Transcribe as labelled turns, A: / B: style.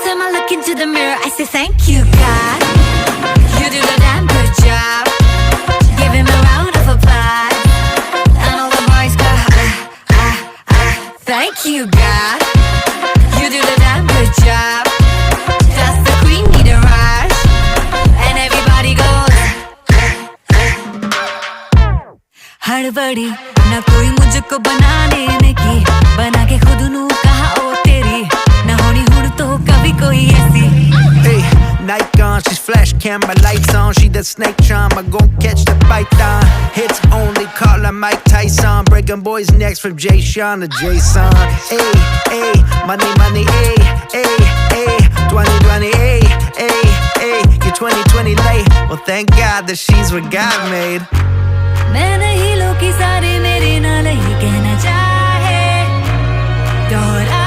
A: time I look into the mirror, I say thank you, God. You do the damn good job. Give him a round of applause. And all the boys go, thank you, God. You do the damn good job. That's the queen need a rush. And everybody goes हड़बड़ी ना कोई मुझको बनाने की बना के खुद नू कहा ओ तेरी ना होनी हुन तो कभी कोई ऐसी
B: Hey, Nike on, she's flash camera lights on. She that snake charmer, gon' catch the python. Hits only, call her Mike Tyson. Breaking boys' necks from Jay Sean to Jason. Hey, hey, money, money, hey, hey, hey. 2020, hey, hey, hey. You're 2020 late. Well, thank God that she's what God made.
A: मैं नहीं लोग की सारे मेरे नाल ही कहना चाहे दोहरा